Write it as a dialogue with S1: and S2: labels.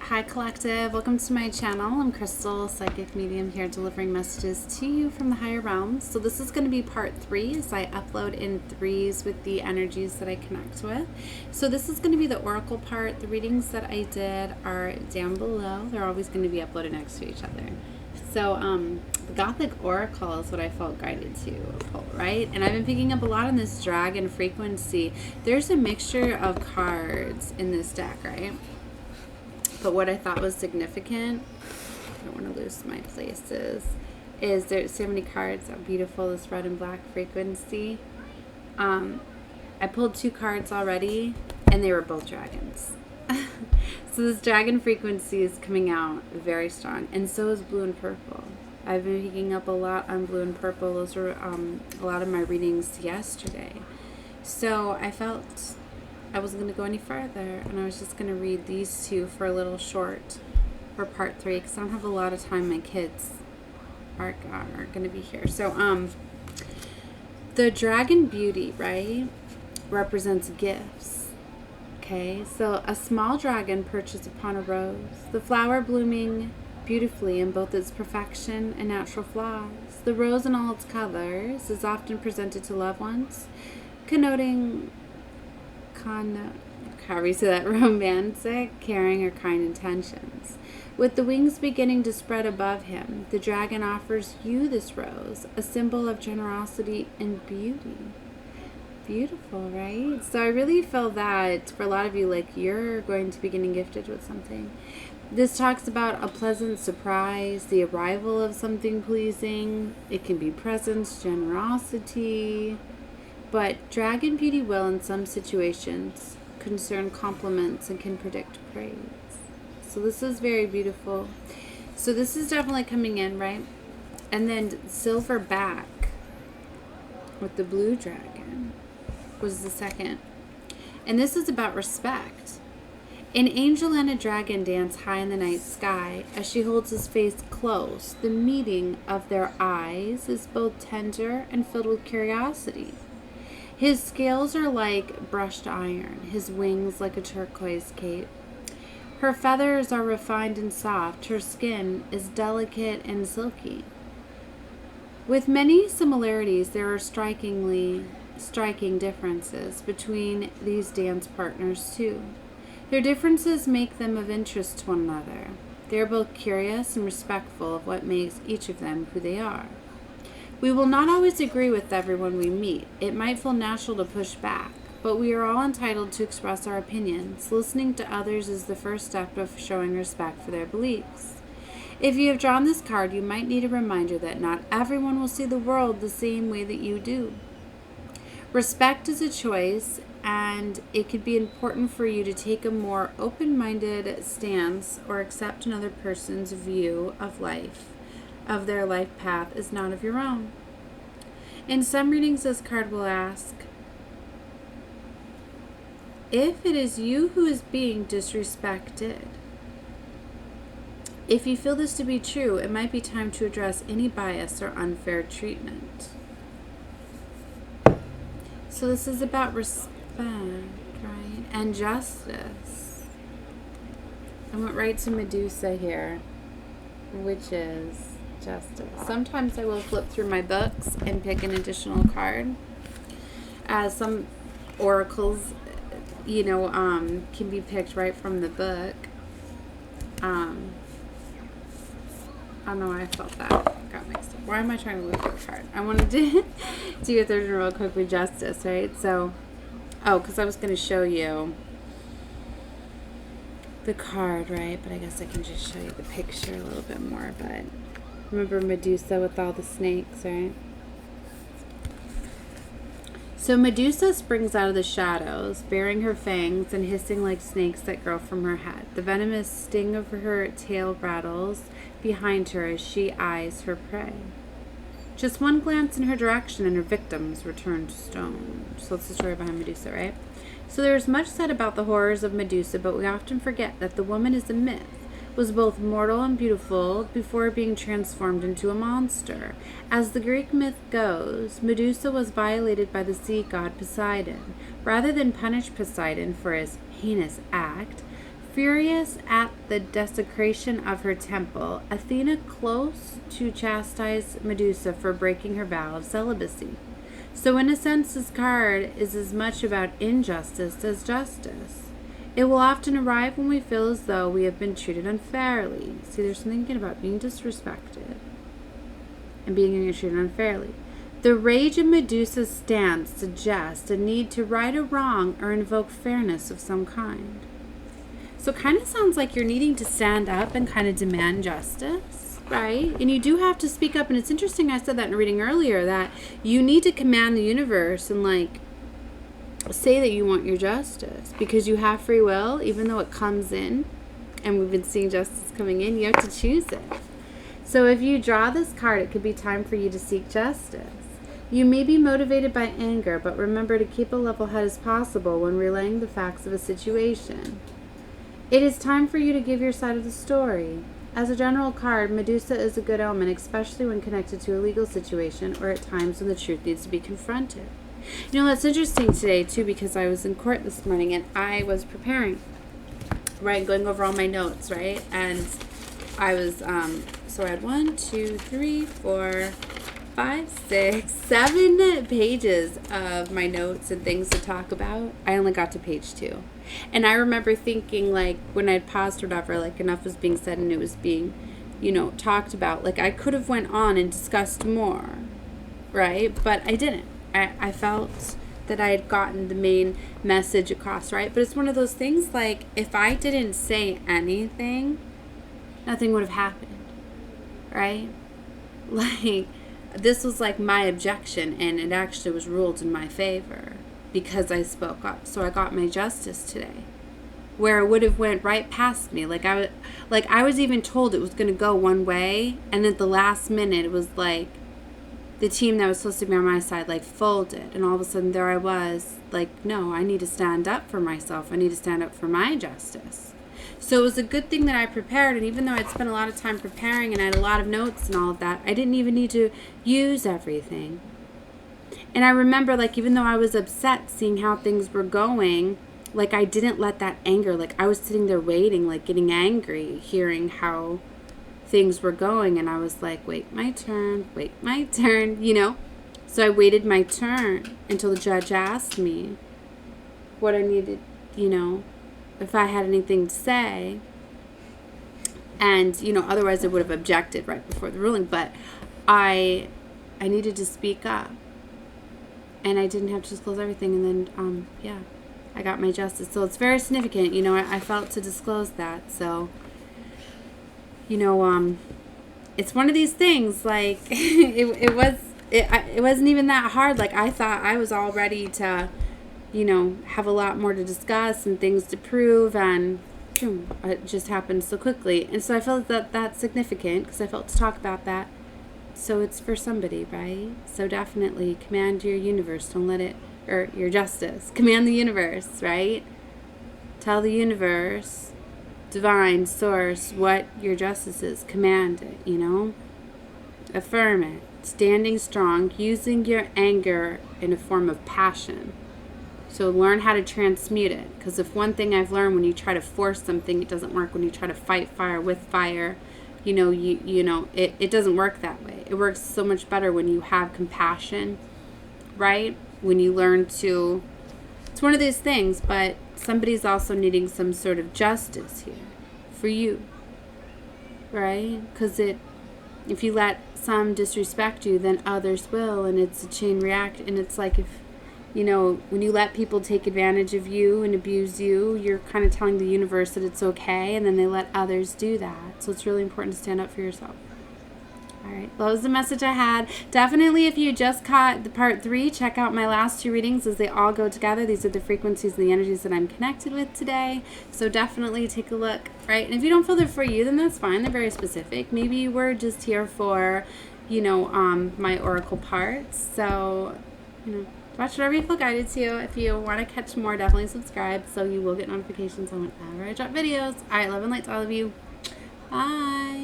S1: Hi Collective, welcome to my channel. I'm Crystal, Psychic Medium, here delivering messages to you from the higher realms. So this is going to be part 3 as I upload in threes with the energies that I connect with. So this is going to be the oracle part. The readings that I did are down below. They're always going to be uploaded next to each other. So the Gothic oracle is what I felt guided to pull, right? And I've been picking up a lot on this dragon frequency. There's a mixture of cards in this deck, right? But what I thought was significant, I don't want to lose my places, is there's so many cards. How beautiful this red and black frequency. I pulled 2 cards already, and they were both dragons. So this dragon frequency is coming out very strong, and so is blue and purple. I've been picking up a lot on blue and purple. Those were a lot of my readings yesterday. So I felt I wasn't going to go any farther, and I was just going to read these 2 for a little short for part 3 because I don't have a lot of time. My kids are going to be here. So the dragon beauty, right, represents gifts. Okay, so a small dragon perches upon a rose, the flower blooming beautifully in both its perfection and natural flaws. The rose in all its colors is often presented to loved ones, connoting however you say that, romantic, caring, or kind intentions. With the wings beginning to spread above him, the dragon offers you this rose, a symbol of generosity and beauty. Beautiful, right? So I really feel that for a lot of you, like, you're going to be getting gifted with something. This talks about a pleasant surprise, the arrival of something pleasing. It can be presents, generosity. But dragon beauty will, in some situations, concern compliments and can predict praise. So this is very beautiful. So this is definitely coming in, right? And then silver back with the blue dragon was the second. And this is about respect. An angel and a dragon dance high in the night sky as she holds his face close. The meeting of their eyes is both tender and filled with curiosity. His scales are like brushed iron, his wings like a turquoise cape. Her feathers are refined and soft, her skin is delicate and silky. With many similarities, there are striking differences between these dance partners too. Their differences make them of interest to one another. They are both curious and respectful of what makes each of them who they are. We will not always agree with everyone we meet. It might feel natural to push back, but we are all entitled to express our opinions. Listening to others is the first step of showing respect for their beliefs. If you have drawn this card, you might need a reminder that not everyone will see the world the same way that you do. Respect is a choice, and it could be important for you to take a more open-minded stance or accept another person's view of life, of their life path, is not of your own. In some readings, this card will ask, if it is you who is being disrespected. If you feel this to be true, it might be time to address any bias or unfair treatment. So this is about respect, right? And justice. I went right to Medusa here, which is justice. Sometimes I will flip through my books and pick an additional card. As some oracles, can be picked right from the book. I don't know why I felt that. Got mixed up. Why am I trying to look for a card? I wanted to do a third one real quick with justice, right? So, because I was going to show you the card, right? But I guess I can just show you the picture a little bit more. But remember Medusa with all the snakes, right? So Medusa springs out of the shadows, baring her fangs and hissing like snakes that grow from her head. The venomous sting of her tail rattles behind her as she eyes her prey. Just one glance in her direction and her victims return to stone. So that's the story behind Medusa, right? So there's much said about the horrors of Medusa, but we often forget that the woman is a myth, was both mortal and beautiful before being transformed into a monster. As the Greek myth goes, Medusa was violated by the sea god Poseidon. Rather than punish Poseidon for his heinous act, Furious at the desecration of her temple, Athena close to chastise Medusa for breaking her vow of celibacy. So in a sense, this card is as much about injustice as justice. It will often arrive when we feel as though we have been treated unfairly. See, there's something about being disrespected and being treated unfairly. The rage of Medusa's stance suggests a need to right a wrong or invoke fairness of some kind. So it kind of sounds like you're needing to stand up and kind of demand justice, right? And you do have to speak up. And it's interesting, I said that in a reading earlier, that you need to command the universe and like say that you want your justice, because you have free will, even though it comes in, and we've been seeing justice coming in, you have to choose it. So if you draw this card, it could be time for you to seek justice. You may be motivated by anger, but remember to keep a level head as possible when relaying the facts of a situation. It is time for you to give your side of the story. As a general card, Medusa is a good omen, especially when connected to a legal situation or at times when the truth needs to be confronted. You know, that's interesting today, too, because I was in court this morning and I was preparing, right, going over all my notes, right? And I was, so I had 1, 2, 3, 4, 5, 6, 7 pages of my notes and things to talk about. I only got to page 2. And I remember thinking, like, when I'd paused or whatever, like, enough was being said and it was being, you know, talked about. Like, I could have went on and discussed more, right? But I didn't. I felt that I had gotten the main message across, right? But it's one of those things, like, if I didn't say anything, nothing would have happened, right? Like, this was like my objection, and it actually was ruled in my favor because I spoke up. So I got my justice today, where it would have went right past me. Like I was even told it was going to go one way, and at the last minute, it was like the team that was supposed to be on my side, like, folded. And all of a sudden, there I was, like, no, I need to stand up for myself. I need to stand up for my justice. So it was a good thing that I prepared. And even though I'd spent a lot of time preparing and I had a lot of notes and all of that, I didn't even need to use everything. And I remember, like, even though I was upset seeing how things were going, like, I didn't let that anger, like, I was sitting there waiting, like, getting angry, hearing how things were going, and I was like, wait my turn, you know? So I waited my turn until the judge asked me what I needed, you know, if I had anything to say. And, you know, otherwise I would have objected right before the ruling, but I needed to speak up. And I didn't have to disclose everything, and then, yeah, I got my justice. So it's very significant, you know, I felt to disclose that, so... You know, it's one of these things, like, it wasn't even that hard. Like, I thought I was all ready to, you know, have a lot more to discuss and things to prove, and boom, it just happened so quickly. And so I felt that that's significant because I felt to talk about that. So it's for somebody, right? So definitely command your universe. Don't let it, or your justice. Command the universe, right? Tell the universe, divine source, what your justice is. Command it, you know? Affirm it. Standing strong, using your anger in a form of passion. So learn how to transmute it. Because if one thing I've learned, when you try to force something, it doesn't work. When you try to fight fire with fire, you know, it doesn't work that way. It works so much better when you have compassion, right? When you learn to, it's one of these things, but somebody's also needing some sort of justice here for you, right? Because if you let some disrespect you, then others will, and it's a chain reaction. And it's like, if, you know, when you let people take advantage of you and abuse you, you're kind of telling the universe that it's okay, and then they let others do that. So it's really important to stand up for yourself. All right, that was the message I had. Definitely, if you just caught the part 3, check out my last 2 readings as they all go together. These are the frequencies and the energies that I'm connected with today. So definitely take a look, right? And if you don't feel they're for you, then that's fine. They're very specific. Maybe you were just here for, you know, my oracle parts. So, you know, watch whatever you feel guided to. If you want to catch more, definitely subscribe so you will get notifications on whenever I drop videos. All right, love and light to all of you. Bye.